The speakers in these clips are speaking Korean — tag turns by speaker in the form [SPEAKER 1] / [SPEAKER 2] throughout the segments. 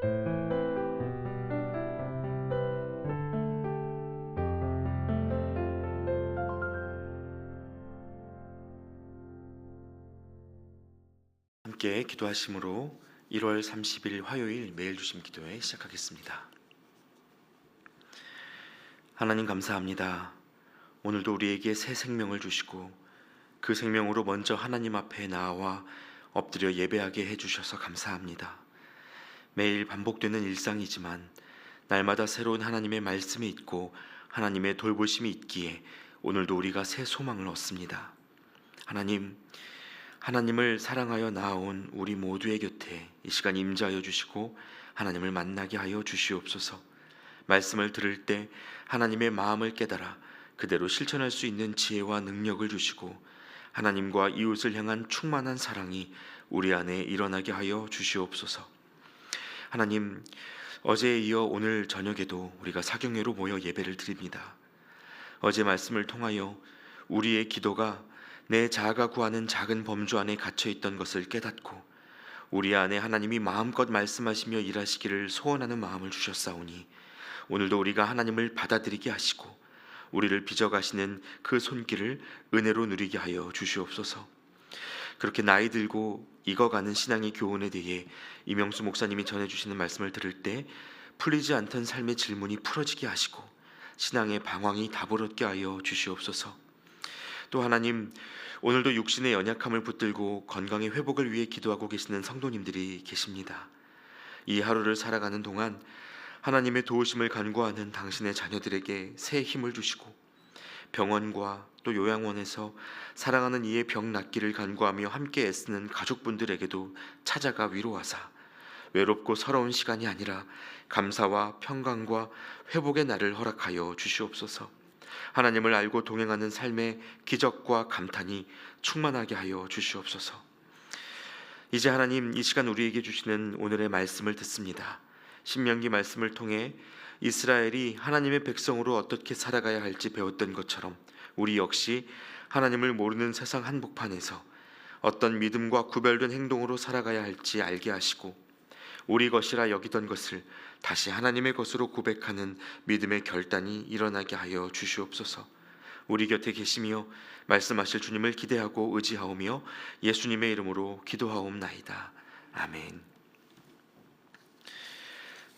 [SPEAKER 1] 함께 기도하심으로 1월 30일 화요일 매일 주심 기도회 시작하겠습니다. 하나님 감사합니다. 오늘도 우리에게 새 생명을 주시고 그 생명으로 먼저 하나님 앞에 나와 엎드려 예배하게 해주셔서 감사합니다. 매일 반복되는 일상이지만 날마다 새로운 하나님의 말씀이 있고 하나님의 돌보심이 있기에 오늘도 우리가 새 소망을 얻습니다. 하나님을 사랑하여 나아온 우리 모두의 곁에 이 시간 임재하여 주시고 하나님을 만나게 하여 주시옵소서. 말씀을 들을 때 하나님의 마음을 깨달아 그대로 실천할 수 있는 지혜와 능력을 주시고 하나님과 이웃을 향한 충만한 사랑이 우리 안에 일어나게 하여 주시옵소서. 하나님, 어제에 이어 오늘 저녁에도 우리가 사경회로 모여 예배를 드립니다. 어제 말씀을 통하여 우리의 기도가 내 자아가 구하는 작은 범주 안에 갇혀있던 것을 깨닫고 우리 안에 하나님이 마음껏 말씀하시며 일하시기를 소원하는 마음을 주셨사오니 오늘도 우리가 하나님을 받아들이게 하시고 우리를 빚어가시는 그 손길을 은혜로 누리게 하여 주시옵소서. 그렇게 나이 들고 익어가는 신앙의 교훈에 대해 이명수 목사님이 전해주시는 말씀을 들을 때 풀리지 않던 삶의 질문이 풀어지게 하시고 신앙의 방황이 답을 얻게 하여 주시옵소서. 또 하나님, 오늘도 육신의 연약함을 붙들고 건강의 회복을 위해 기도하고 계시는 성도님들이 계십니다. 이 하루를 살아가는 동안 하나님의 도우심을 간구하는 당신의 자녀들에게 새 힘을 주시고 병원과 또 요양원에서 사랑하는 이의 병 낫기를 간구하며 함께 애쓰는 가족분들에게도 찾아가 위로하사 외롭고 서러운 시간이 아니라 감사와 평강과 회복의 날을 허락하여 주시옵소서. 하나님을 알고 동행하는 삶의 기적과 감탄이 충만하게 하여 주시옵소서. 이제 하나님, 이 시간 우리에게 주시는 오늘의 말씀을 듣습니다. 신명기 말씀을 통해 이스라엘이 하나님의 백성으로 어떻게 살아가야 할지 배웠던 것처럼 우리 역시 하나님을 모르는 세상 한복판에서 어떤 믿음과 구별된 행동으로 살아가야 할지 알게 하시고 우리 것이라 여기던 것을 다시 하나님의 것으로 고백하는 믿음의 결단이 일어나게 하여 주시옵소서. 우리 곁에 계시며 말씀하실 주님을 기대하고 의지하오며 예수님의 이름으로 기도하옵나이다. 아멘.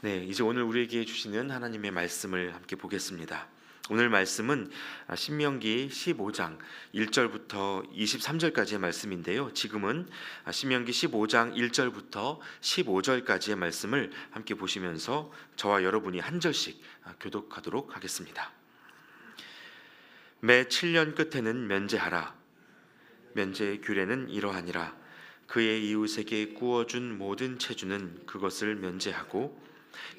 [SPEAKER 1] 네, 이제 오늘 우리에게 주시는 하나님의 말씀을 함께 보겠습니다. 오늘 말씀은 신명기 15장 1절부터 23절까지의 말씀인데요. 지금은 신명기 15장 1절부터 15절까지의 말씀을 함께 보시면서 저와 여러분이 한 절씩 교독하도록 하겠습니다. 매 7년 끝에는 면제하라. 면제의 규례는 이러하니라. 그의 이웃에게 구워준 모든 체주는 그것을 면제하고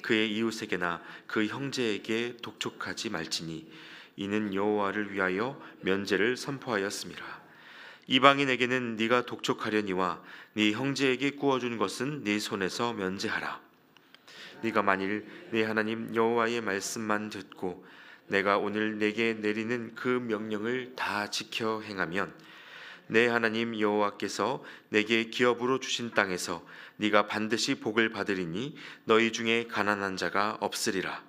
[SPEAKER 1] 그의 이웃에게나 그 형제에게 독촉하지 말지니 이는 여호와를 위하여 면제를 선포하였음이라. 이방인에게는 네가 독촉하려니와 네 형제에게 구워준 것은 네 손에서 면제하라. 네가 만일 네 하나님 여호와의 말씀만 듣고 내가 오늘 내게 내리는 그 명령을 다 지켜 행하면 내 하나님 여호와께서 내게 기업으로 주신 땅에서 네가 반드시 복을 받으리니 너희 중에 가난한 자가 없으리라.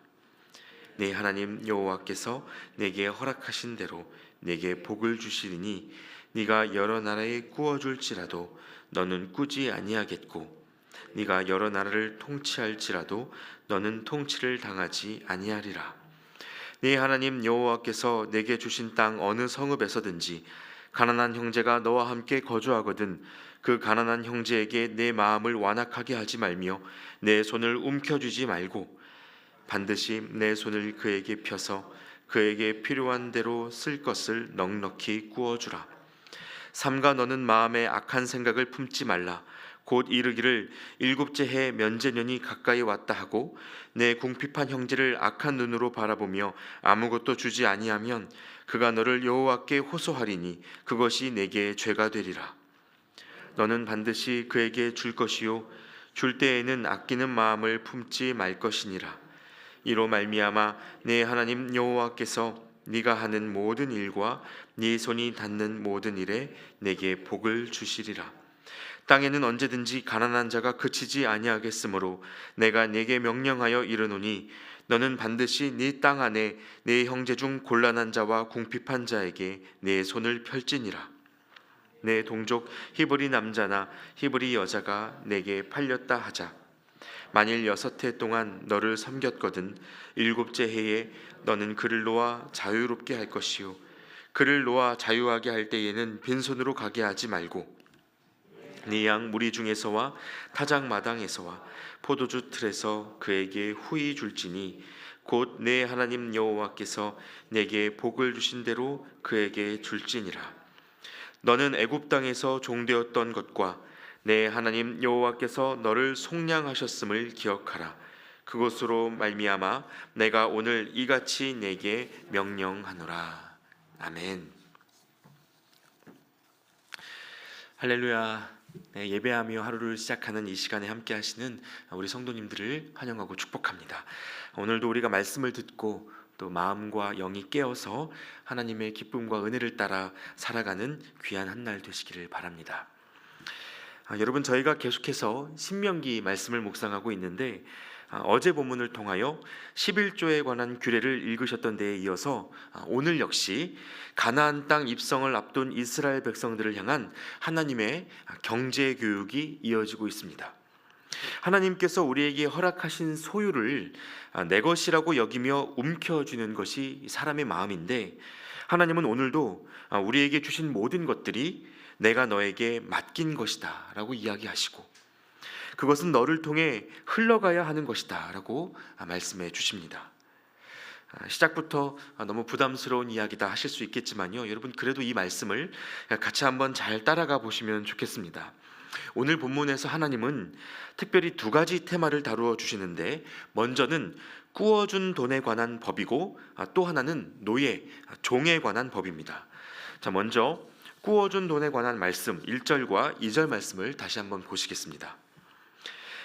[SPEAKER 1] 네 하나님 여호와께서 내게 허락하신 대로 내게 복을 주시리니 네가 여러 나라에 구워줄지라도 너는 꾸지 아니하겠고 네가 여러 나라를 통치할지라도 너는 통치를 당하지 아니하리라. 네 하나님 여호와께서 내게 주신 땅 어느 성읍에서든지 가난한 형제가 너와 함께 거주하거든 그 가난한 형제에게 내 마음을 완악하게 하지 말며 내 손을 움켜쥐지 말고 반드시 내 손을 그에게 펴서 그에게 필요한 대로 쓸 것을 넉넉히 구워주라. 삼가 너는 마음에 악한 생각을 품지 말라. 곧 이르기를 일곱째 해 면제년이 가까이 왔다 하고 내 궁핍한 형제를 악한 눈으로 바라보며 아무것도 주지 아니하면 그가 너를 여호와께 호소하리니 그것이 내게 죄가 되리라. 너는 반드시 그에게 줄 것이요 줄 때에는 아끼는 마음을 품지 말 것이니라. 이로 말미암아 내 하나님 여호와께서 네가 하는 모든 일과 네 손이 닿는 모든 일에 내게 복을 주시리라. 땅에는 언제든지 가난한 자가 그치지 아니하겠으므로 내가 네게 명령하여 이르노니 너는 반드시 네 땅 안에 네 형제 중 곤란한 자와 궁핍한 자에게 네 손을 펼지니라. 내 동족 히브리 남자나 히브리 여자가 내게 팔렸다 하자. 만일 6해 동안 너를 섬겼거든 7째 해에 너는 그를 놓아 자유롭게 할 것이요 그를 놓아 자유하게 할 때에는 빈손으로 가게 하지 말고 네 양 무리 중에서와 타작 마당에서와 포도주 틀에서 그에게 후히 줄지니 곧 내 하나님 여호와께서 내게 복을 주신 대로 그에게 줄지니라. 너는 애굽 땅에서 종되었던 것과 내 하나님 여호와께서 너를 속량하셨음을 기억하라. 그것으로 말미암아 내가 오늘 이같이 내게 명령하노라. 아멘. 할렐루야. 네, 예배하며 하루를 시작하는 이 시간에 함께 하시는 우리 성도님들을 환영하고 축복합니다. 오늘도 우리가 말씀을 듣고 또 마음과 영이 깨어서 하나님의 기쁨과 은혜를 따라 살아가는 귀한 한 날 되시기를 바랍니다. 여러분, 저희가 계속해서 신명기 말씀을 묵상하고 있는데 어제 본문을 통하여 11조에 관한 규례를 읽으셨던 데에 이어서 오늘 역시 가나안 땅 입성을 앞둔 이스라엘 백성들을 향한 하나님의 경제 교육이 이어지고 있습니다. 하나님께서 우리에게 허락하신 소유를 내 것이라고 여기며 움켜쥐는 것이 사람의 마음인데, 하나님은 오늘도 우리에게 주신 모든 것들이 내가 너에게 맡긴 것이다 라고 이야기하시고, 그것은 너를 통해 흘러가야 하는 것이다 라고 말씀해 주십니다. 시작부터 너무 부담스러운 이야기다 하실 수 있겠지만요, 여러분 그래도 이 말씀을 같이 한번 잘 따라가 보시면 좋겠습니다. 오늘 본문에서 하나님은 특별히 두 가지 테마를 다루어 주시는데, 먼저는 꾸어준 돈에 관한 법이고 또 하나는 노예, 종에 관한 법입니다. 자, 먼저 꾸어준 돈에 관한 말씀 1절과 2절 말씀을 다시 한번 보시겠습니다.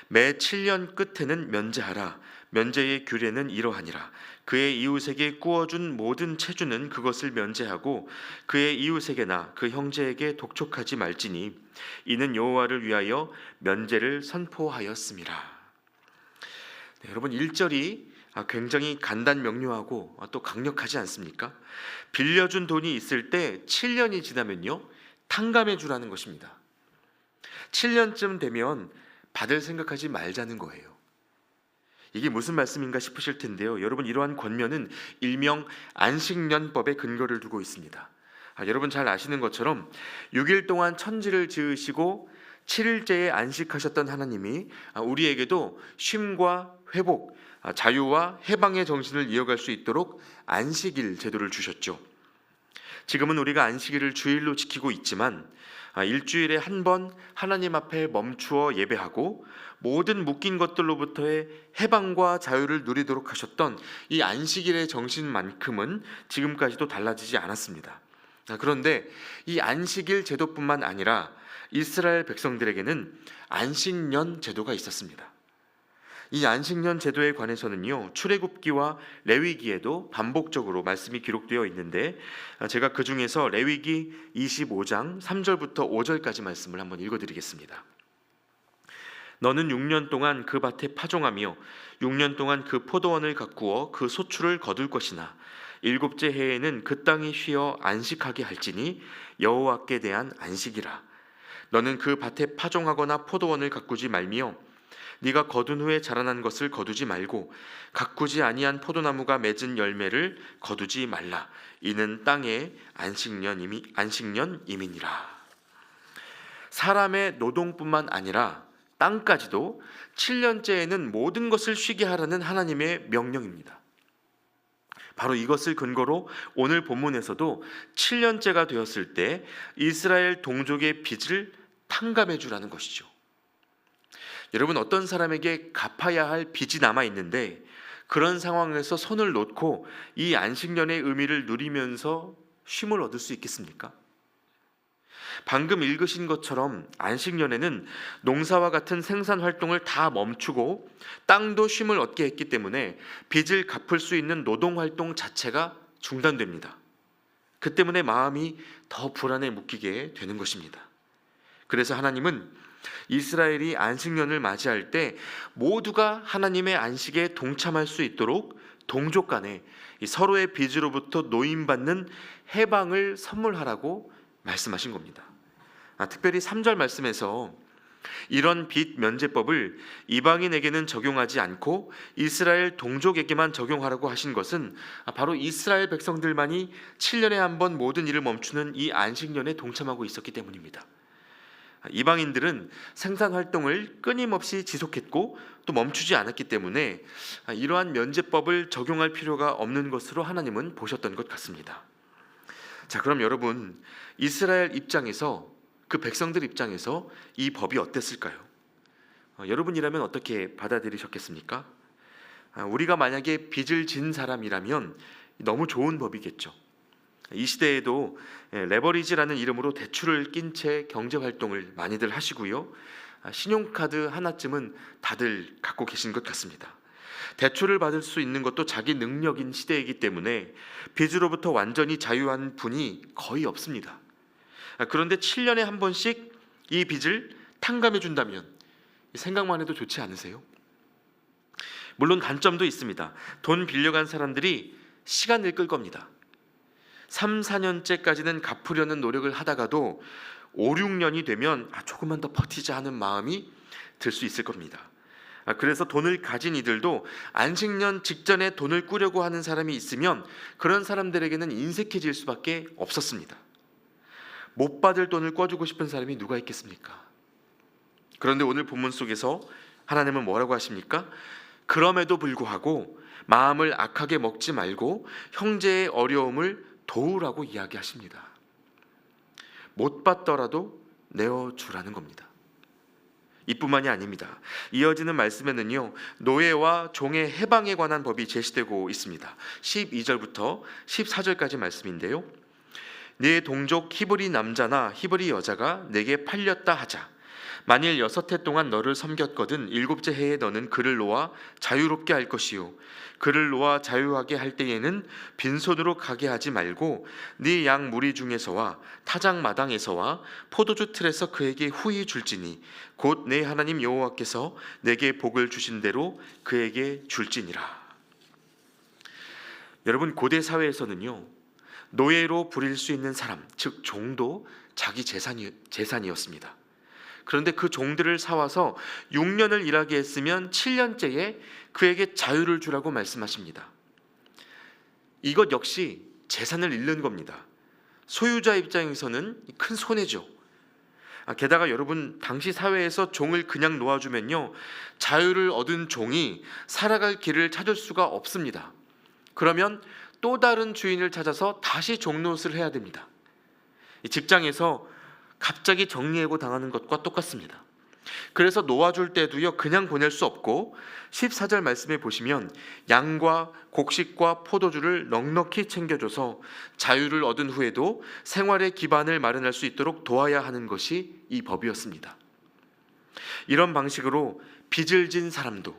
[SPEAKER 1] 매 7년 끝에는 면제하라. 면제의 규례는 이러하니라. 그의 이웃에게 꾸어준 모든 채주는 그것을 면제하고 그의 이웃에게나 그 형제에게 독촉하지 말지니 이는 여호와를 위하여 면제를 선포하였음이라. 네, 여러분 1절이 굉장히 간단명료하고 또 강력하지 않습니까? 빌려준 돈이 있을 때 7년이 지나면요 탕감해 주라는 것입니다. 7년쯤 되면 받을 생각하지 말자는 거예요. 이게 무슨 말씀인가 싶으실 텐데요, 여러분 이러한 권면은 일명 안식년법에 근거를 두고 있습니다. 여러분 잘 아시는 것처럼 6일 동안 천지를 지으시고 7일째에 안식하셨던 하나님이 우리에게도 쉼과 회복, 자유와 해방의 정신을 이어갈 수 있도록 안식일 제도를 주셨죠. 지금은 우리가 안식일을 주일로 지키고 있지만 일주일에 한 번 하나님 앞에 멈추어 예배하고 모든 묶인 것들로부터의 해방과 자유를 누리도록 하셨던 이 안식일의 정신만큼은 지금까지도 달라지지 않았습니다. 그런데 이 안식일 제도뿐만 아니라 이스라엘 백성들에게는 안식년 제도가 있었습니다. 이 안식년 제도에 관해서는요 출애굽기와 레위기에도 반복적으로 말씀이 기록되어 있는데, 제가 그 중에서 레위기 25장 3절부터 5절까지 말씀을 한번 읽어드리겠습니다. 너는 6년 동안 그 밭에 파종하며 6년 동안 그 포도원을 가꾸어 그 소출을 거둘 것이나 7째 해에는 그 땅이 쉬어 안식하게 할지니 여호와께 대한 안식이라. 너는 그 밭에 파종하거나 포도원을 가꾸지 말며 네가 거둔 후에 자라난 것을 거두지 말고 가꾸지 아니한 포도나무가 맺은 열매를 거두지 말라. 이는 땅의 안식년임이니라. 사람의 노동뿐만 아니라 땅까지도 7년째에는 모든 것을 쉬게 하라는 하나님의 명령입니다. 바로 이것을 근거로 오늘 본문에서도 7년째가 되었을 때 이스라엘 동족의 빚을 탕감해 주라는 것이죠. 여러분, 어떤 사람에게 갚아야 할 빚이 남아 있는데 그런 상황에서 손을 놓고 이 안식년의 의미를 누리면서 쉼을 얻을 수 있겠습니까? 방금 읽으신 것처럼 안식년에는 농사와 같은 생산 활동을 다 멈추고 땅도 쉼을 얻게 했기 때문에 빚을 갚을 수 있는 노동 활동 자체가 중단됩니다. 그 때문에 마음이 더 불안에 묶이게 되는 것입니다. 그래서 하나님은 이스라엘이 안식년을 맞이할 때 모두가 하나님의 안식에 동참할 수 있도록 동족 간에 서로의 빚으로부터 노임받는 해방을 선물하라고 말씀하신 겁니다. 특별히 3절 말씀에서 이런 빚 면제법을 이방인에게는 적용하지 않고 이스라엘 동족에게만 적용하라고 하신 것은 바로 이스라엘 백성들만이 7년에 한 번 모든 일을 멈추는 이 안식년에 동참하고 있었기 때문입니다. 이방인들은 생산 활동을 끊임없이 지속했고 또 멈추지 않았기 때문에 이러한 면제법을 적용할 필요가 없는 것으로 하나님은 보셨던 것 같습니다. 자, 그럼 여러분, 이스라엘 입장에서, 그 백성들 입장에서 이 법이 어땠을까요? 여러분이라면 어떻게 받아들이셨겠습니까? 우리가 만약에 빚을 진 사람이라면 너무 좋은 법이겠죠. 이 시대에도 레버리지라는 이름으로 대출을 낀 채 경제 활동을 많이들 하시고요. 신용카드 하나쯤은 다들 갖고 계신 것 같습니다. 대출을 받을 수 있는 것도 자기 능력인 시대이기 때문에 빚으로부터 완전히 자유한 분이 거의 없습니다. 그런데 7년에 한 번씩 이 빚을 탕감해 준다면 생각만 해도 좋지 않으세요? 물론 단점도 있습니다. 돈 빌려간 사람들이 시간을 끌 겁니다. 3, 4년째까지는 갚으려는 노력을 하다가도 5, 6년이 되면 조금만 더 버티자 하는 마음이 들 수 있을 겁니다. 그래서 돈을 가진 이들도 안식년 직전에 돈을 꾸려고 하는 사람이 있으면 그런 사람들에게는 인색해질 수밖에 없었습니다. 못 받을 돈을 꿔주고 싶은 사람이 누가 있겠습니까? 그런데 오늘 본문 속에서 하나님은 뭐라고 하십니까? 그럼에도 불구하고 마음을 악하게 먹지 말고 형제의 어려움을 도우라고 이야기하십니다. 못 받더라도 내어주라는 겁니다. 이뿐만이 아닙니다. 이어지는 말씀에는요, 노예와 종의 해방에 관한 법이 제시되고 있습니다. 12절부터 14절까지 말씀인데요, 네 동족 히브리 남자나 히브리 여자가 내게 팔렸다 하자. 만일 6해 동안 너를 섬겼거든 7째 해에 너는 그를 놓아 자유롭게 할 것이요, 그를 놓아 자유하게 할 때에는 빈손으로 가게 하지 말고 네 양 무리 중에서와 타작 마당에서와 포도주 틀에서 그에게 후히 줄지니 곧 내 하나님 여호와께서 내게 복을 주신 대로 그에게 줄지니라. 여러분, 고대 사회에서는요, 노예로 부릴 수 있는 사람, 즉 종도 자기 재산이었습니다. 그런데 그 종들을 사와서 6년을 일하게 했으면 7년째에 그에게 자유를 주라고 말씀하십니다. 이것 역시 재산을 잃는 겁니다. 소유자 입장에서는 큰 손해죠. 게다가 여러분, 당시 사회에서 종을 그냥 놓아주면요, 자유를 얻은 종이 살아갈 길을 찾을 수가 없습니다. 그러면 또 다른 주인을 찾아서 다시 종노릇을 해야 됩니다. 직장에서 갑자기 정리해고 당하는 것과 똑같습니다. 그래서 놓아줄 때도요, 그냥 보낼 수 없고 14절 말씀에 보시면 양과 곡식과 포도주를 넉넉히 챙겨줘서 자유를 얻은 후에도 생활의 기반을 마련할 수 있도록 도와야 하는 것이 이 법이었습니다. 이런 방식으로 빚을 진 사람도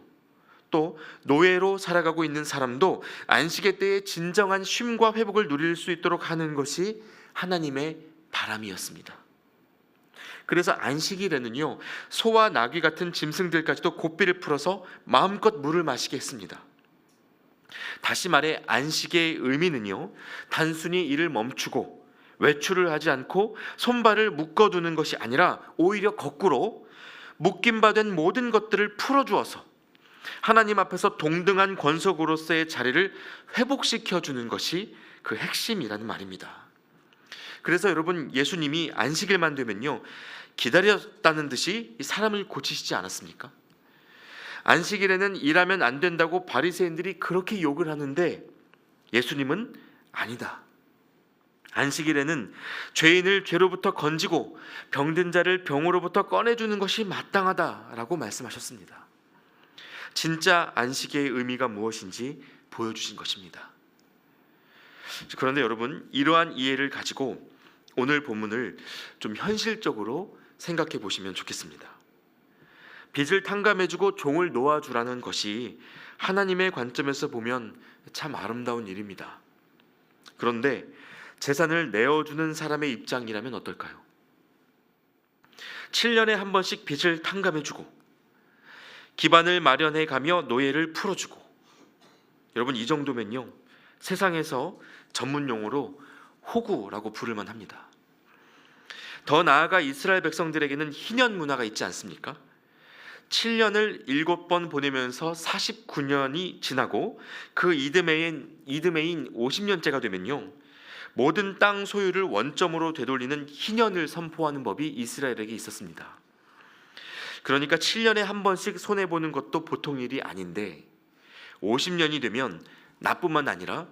[SPEAKER 1] 또 노예로 살아가고 있는 사람도 안식의 때에 진정한 쉼과 회복을 누릴 수 있도록 하는 것이 하나님의 바람이었습니다. 그래서 안식일에는요, 소와 나귀 같은 짐승들까지도 고삐를 풀어서 마음껏 물을 마시게 했습니다. 다시 말해 안식의 의미는요, 단순히 일을 멈추고 외출을 하지 않고 손발을 묶어두는 것이 아니라 오히려 거꾸로 묶임받은 모든 것들을 풀어주어서 하나님 앞에서 동등한 권속으로서의 자리를 회복시켜주는 것이 그 핵심이라는 말입니다. 그래서 여러분, 예수님이 안식일만 되면요, 기다렸다는 듯이 사람을 고치시지 않았습니까? 안식일에는 일하면 안 된다고 바리새인들이 그렇게 욕을 하는데 예수님은 아니다. 안식일에는 죄인을 죄로부터 건지고 병든 자를 병으로부터 꺼내주는 것이 마땅하다라고 말씀하셨습니다. 진짜 안식의 의미가 무엇인지 보여주신 것입니다. 그런데 여러분, 이러한 이해를 가지고 오늘 본문을 좀 현실적으로 생각해 보시면 좋겠습니다. 빚을 탕감해주고 종을 놓아주라는 것이 하나님의 관점에서 보면 참 아름다운 일입니다. 그런데 재산을 내어주는 사람의 입장이라면 어떨까요? 7년에 한 번씩 빚을 탕감해주고 기반을 마련해가며 노예를 풀어주고, 여러분 이 정도면요 세상에서 전문 용어로 호구라고 부를만 합니다. 더 나아가 이스라엘 백성들에게는 희년 문화가 있지 않습니까? 7년을 7번 보내면서 49년이 지나고 그 이듬해인 50년째가 되면요 모든 땅 소유를 원점으로 되돌리는 희년을 선포하는 법이 이스라엘에게 있었습니다. 그러니까 7년에 한 번씩 손해보는 것도 보통 일이 아닌데 50년이 되면 나뿐만 아니라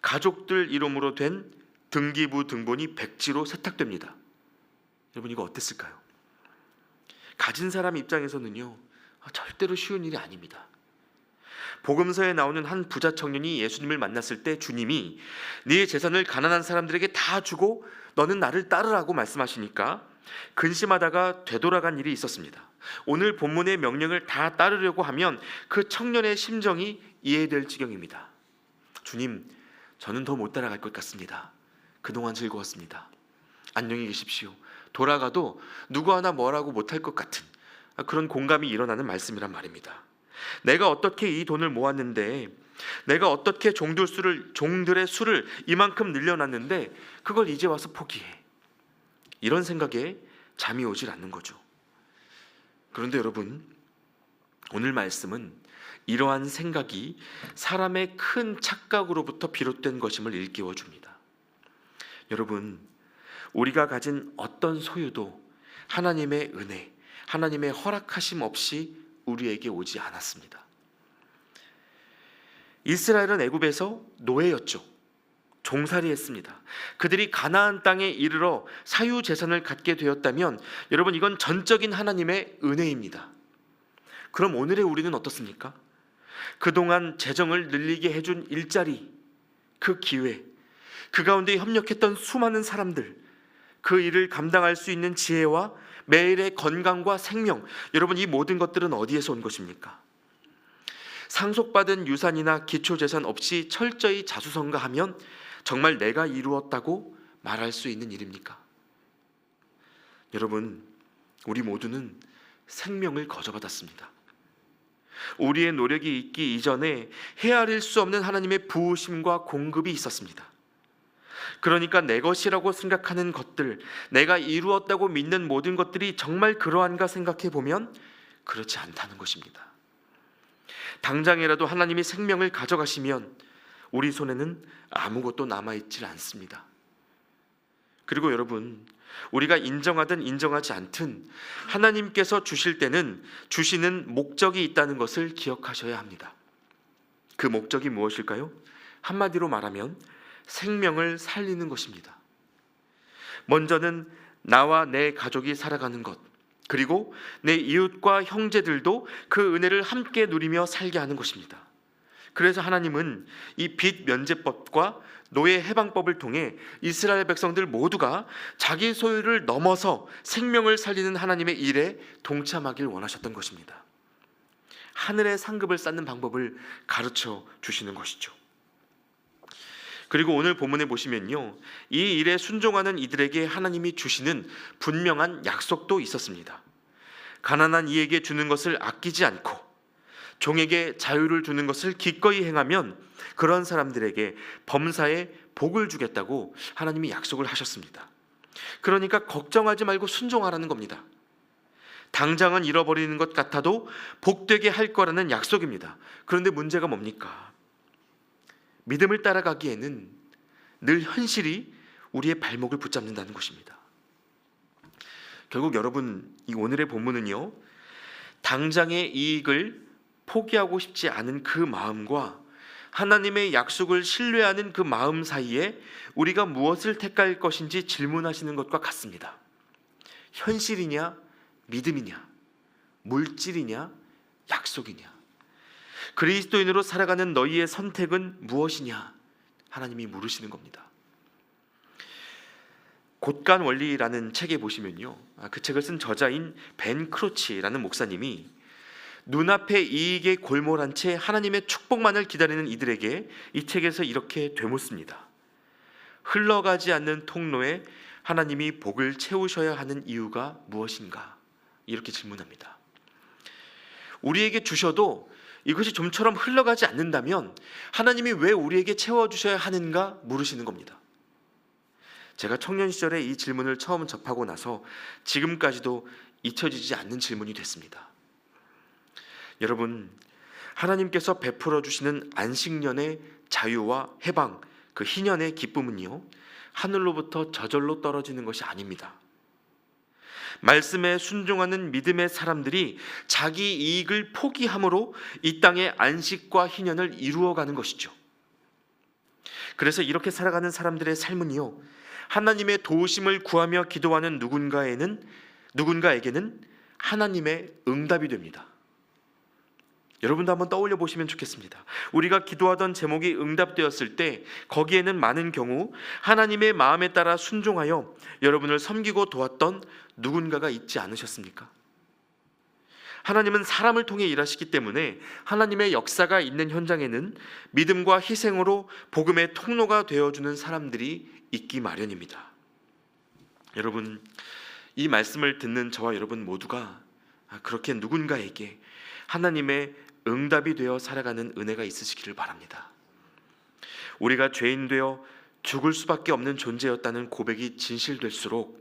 [SPEAKER 1] 가족들 이름으로 된 등기부 등본이 백지로 세탁됩니다. 여러분 이거 어땠을까요? 가진 사람 입장에서는요 절대로 쉬운 일이 아닙니다. 복음서에 나오는 한 부자 청년이 예수님을 만났을 때 주님이 네 재산을 가난한 사람들에게 다 주고 너는 나를 따르라고 말씀하시니까 근심하다가 되돌아간 일이 있었습니다. 오늘 본문의 명령을 다 따르려고 하면 그 청년의 심정이 이해될 지경입니다. 주님, 저는 더 못 따라갈 것 같습니다. 그동안 즐거웠습니다. 안녕히 계십시오. 돌아가도 누구 하나 뭐라고 못할 것 같은 그런 공감이 일어나는 말씀이란 말입니다. 내가 어떻게 이 돈을 모았는데, 내가 어떻게 종들의 수를 이만큼 늘려놨는데 그걸 이제 와서 포기해. 이런 생각에 잠이 오질 않는 거죠. 그런데 여러분, 오늘 말씀은 이러한 생각이 사람의 큰 착각으로부터 비롯된 것임을 일깨워 줍니다. 여러분, 우리가 가진 어떤 소유도 하나님의 은혜, 하나님의 허락하심 없이 우리에게 오지 않았습니다. 이스라엘은 애굽에서 노예였죠. 종살이했습니다. 그들이 가나안 땅에 이르러 사유 재산을 갖게 되었다면 여러분 이건 전적인 하나님의 은혜입니다. 그럼 오늘의 우리는 어떻습니까? 그동안 재정을 늘리게 해준 일자리, 그 기회, 그 가운데 협력했던 수많은 사람들, 그 일을 감당할 수 있는 지혜와 매일의 건강과 생명, 여러분 이 모든 것들은 어디에서 온 것입니까? 상속받은 유산이나 기초재산 없이 철저히 자수성가하면 정말 내가 이루었다고 말할 수 있는 일입니까? 여러분, 우리 모두는 생명을 거저받았습니다. 우리의 노력이 있기 이전에 헤아릴 수 없는 하나님의 부으심과 공급이 있었습니다. 그러니까 내 것이라고 생각하는 것들, 내가 이루었다고 믿는 모든 것들이 정말 그러한가 생각해 보면 그렇지 않다는 것입니다. 당장이라도 하나님이 생명을 가져가시면 우리 손에는 아무것도 남아있질 않습니다. 그리고 여러분, 우리가 인정하든 인정하지 않든 하나님께서 주실 때는 주시는 목적이 있다는 것을 기억하셔야 합니다. 그 목적이 무엇일까요? 한마디로 말하면 생명을 살리는 것입니다. 먼저는 나와 내 가족이 살아가는 것, 그리고 내 이웃과 형제들도 그 은혜를 함께 누리며 살게 하는 것입니다. 그래서 하나님은 이 빚 면제법과 노예 해방법을 통해 이스라엘 백성들 모두가 자기 소유를 넘어서 생명을 살리는 하나님의 일에 동참하길 원하셨던 것입니다. 하늘의 상급을 쌓는 방법을 가르쳐 주시는 것이죠. 그리고 오늘 본문에 보시면요, 이 일에 순종하는 이들에게 하나님이 주시는 분명한 약속도 있었습니다. 가난한 이에게 주는 것을 아끼지 않고 종에게 자유를 주는 것을 기꺼이 행하면 그런 사람들에게 범사에 복을 주겠다고 하나님이 약속을 하셨습니다. 그러니까 걱정하지 말고 순종하라는 겁니다. 당장은 잃어버리는 것 같아도 복되게 할 거라는 약속입니다. 그런데 문제가 뭡니까? 믿음을 따라가기에는 늘 현실이 우리의 발목을 붙잡는다는 것입니다. 결국 여러분, 이 오늘의 본문은요, 당장의 이익을 포기하고 싶지 않은 그 마음과 하나님의 약속을 신뢰하는 그 마음 사이에 우리가 무엇을 택할 것인지 질문하시는 것과 같습니다. 현실이냐, 믿음이냐, 물질이냐, 약속이냐, 그리스도인으로 살아가는 너희의 선택은 무엇이냐, 하나님이 물으시는 겁니다. 곳간 원리라는 책에 보시면요, 그 책을 쓴 저자인 벤 크로치라는 목사님이 눈앞의 이익에 골몰한 채 하나님의 축복만을 기다리는 이들에게 이 책에서 이렇게 되묻습니다. 흘러가지 않는 통로에 하나님이 복을 채우셔야 하는 이유가 무엇인가? 이렇게 질문합니다. 우리에게 주셔도 이것이 좀처럼 흘러가지 않는다면 하나님이 왜 우리에게 채워주셔야 하는가 물으시는 겁니다. 제가 청년 시절에 이 질문을 처음 접하고 나서 지금까지도 잊혀지지 않는 질문이 됐습니다. 여러분, 하나님께서 베풀어 주시는 안식년의 자유와 해방, 그 희년의 기쁨은요, 하늘로부터 저절로 떨어지는 것이 아닙니다. 말씀에 순종하는 믿음의 사람들이 자기 이익을 포기함으로 이 땅의 안식과 희년을 이루어가는 것이죠. 그래서 이렇게 살아가는 사람들의 삶은요, 하나님의 도우심을 구하며 기도하는 누군가에게는 하나님의 응답이 됩니다. 여러분도 한번 떠올려 보시면 좋겠습니다. 우리가 기도하던 제목이 응답되었을 때 거기에는 많은 경우 하나님의 마음에 따라 순종하여 여러분을 섬기고 도왔던 누군가가 있지 않으셨습니까? 하나님은 사람을 통해 일하시기 때문에 하나님의 역사가 있는 현장에는 믿음과 희생으로 복음의 통로가 되어주는 사람들이 있기 마련입니다. 여러분, 이 말씀을 듣는 저와 여러분 모두가 그렇게 누군가에게 하나님의 응답이 되어 살아가는 은혜가 있으시기를 바랍니다. 우리가 죄인 되어 죽을 수밖에 없는 존재였다는 고백이 진실될수록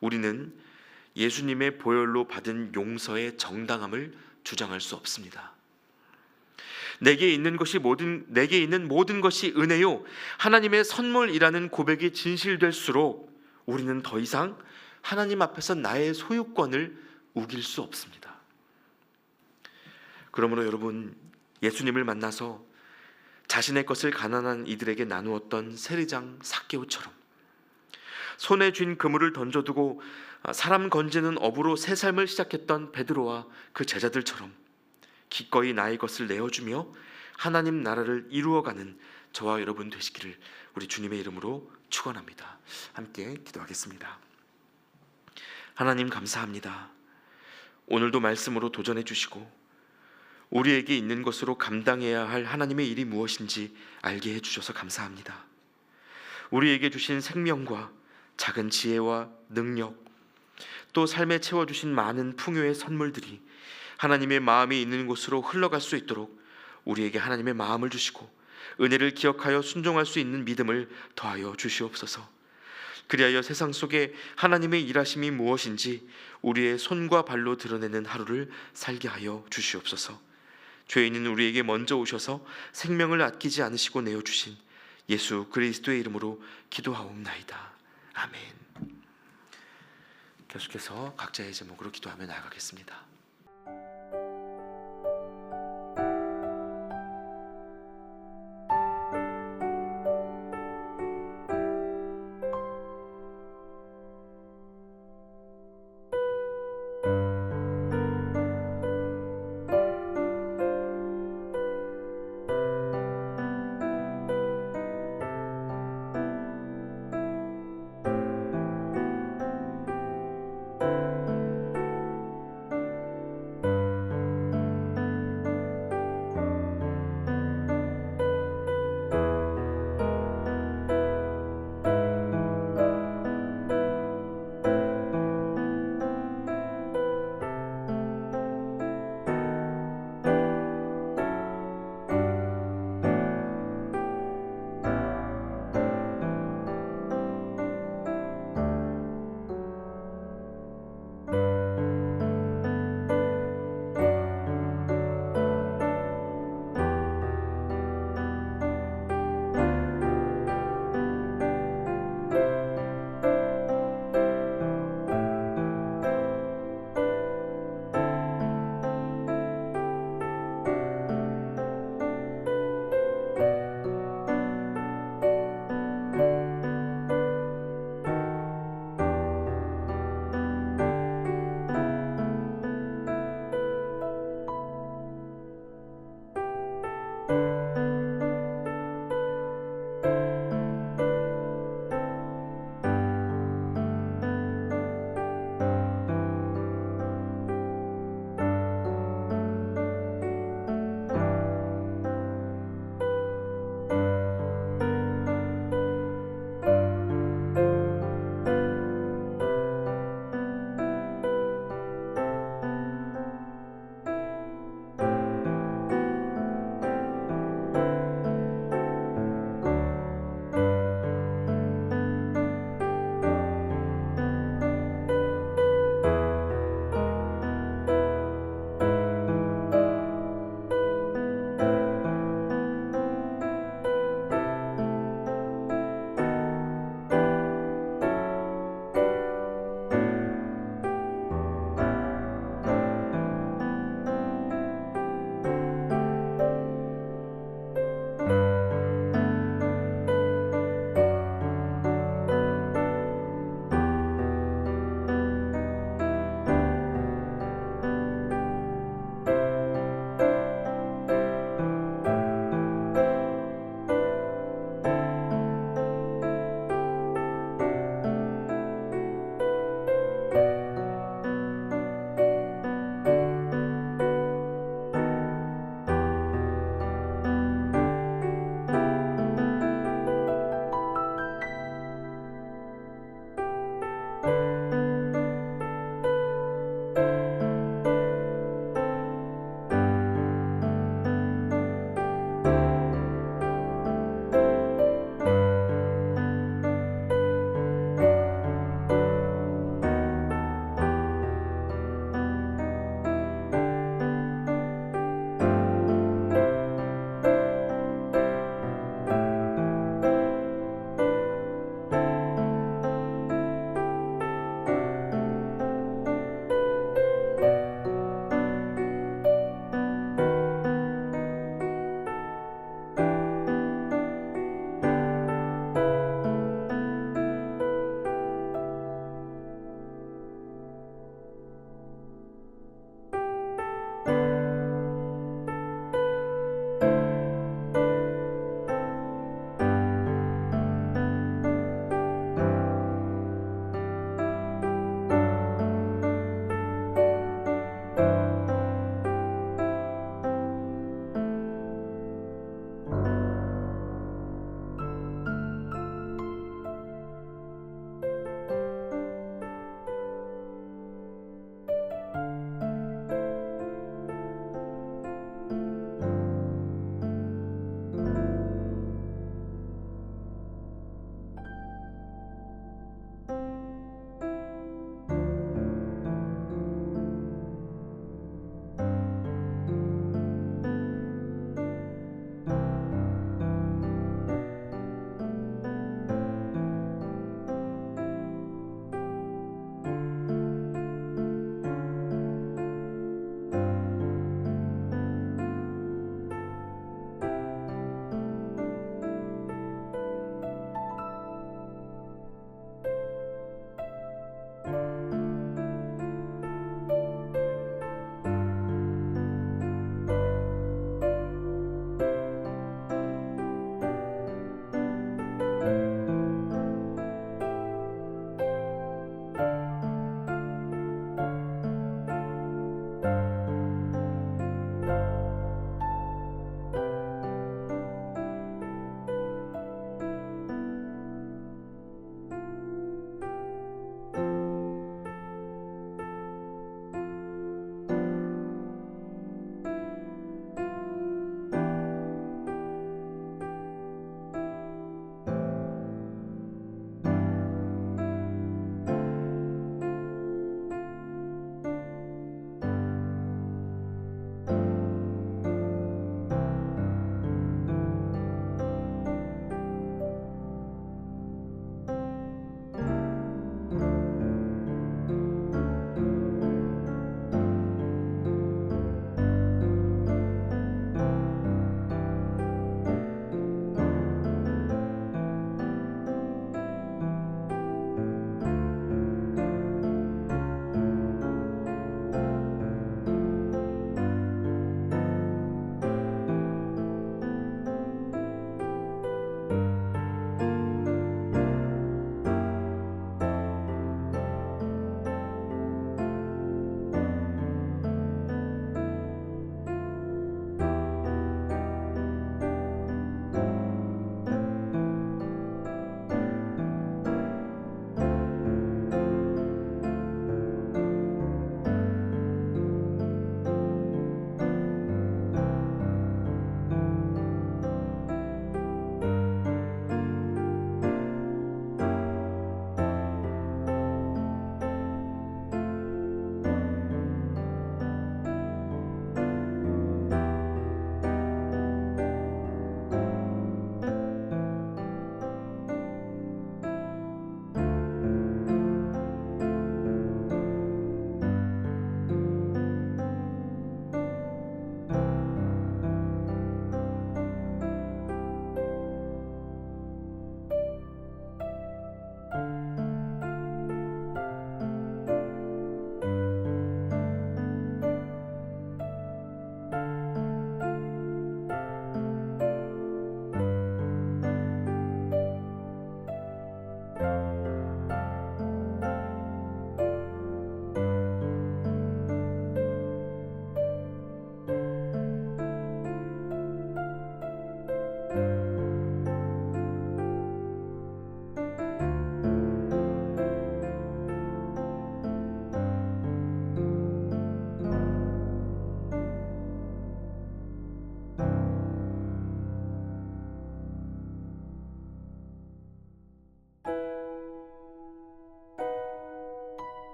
[SPEAKER 1] 우리는 예수님의 보혈로 받은 용서의 정당함을 주장할 수 없습니다. 내게 있는 모든 것이 은혜요 하나님의 선물이라는 고백이 진실될수록 우리는 더 이상 하나님 앞에서 나의 소유권을 우길 수 없습니다. 그러므로 여러분, 예수님을 만나서 자신의 것을 가난한 이들에게 나누었던 세리장 삭개오처럼 손에 쥔 그물을 던져두고 사람 건지는 업으로 새 삶을 시작했던 베드로와 그 제자들처럼 기꺼이 나의 것을 내어주며 하나님 나라를 이루어가는 저와 여러분 되시기를 우리 주님의 이름으로 축원합니다. 함께 기도하겠습니다. 하나님 감사합니다. 오늘도 말씀으로 도전해 주시고 우리에게 있는 것으로 감당해야 할 하나님의 일이 무엇인지 알게 해주셔서 감사합니다. 우리에게 주신 생명과 작은 지혜와 능력, 또 삶에 채워주신 많은 풍요의 선물들이 하나님의 마음이 있는 곳으로 흘러갈 수 있도록 우리에게 하나님의 마음을 주시고 은혜를 기억하여 순종할 수 있는 믿음을 더하여 주시옵소서. 그리하여 세상 속에 하나님의 일하심이 무엇인지 우리의 손과 발로 드러내는 하루를 살게 하여 주시옵소서. 죄인인 우리에게 먼저 오셔서 생명을 아끼지 않으시고 내어주신 예수 그리스도의 이름으로 기도하옵나이다. 아멘. 계속해서 각자의 제목으로 기도하며 나아가겠습니다.